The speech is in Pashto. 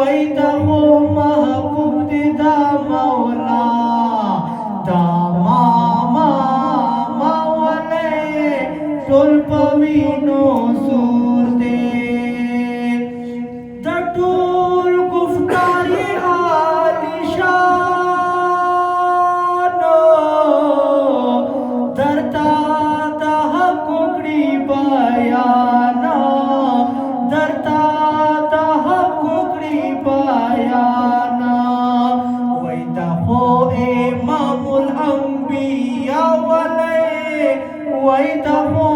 وایدا خو محبوب دی دا مولا دا ما ولی ټول په وینو سور دی د ټول گفتار عالیشان درتا د حق کړي بیان درتا د حق کړي بیان وایدا خو امام الانبیاء ولی وایدا خو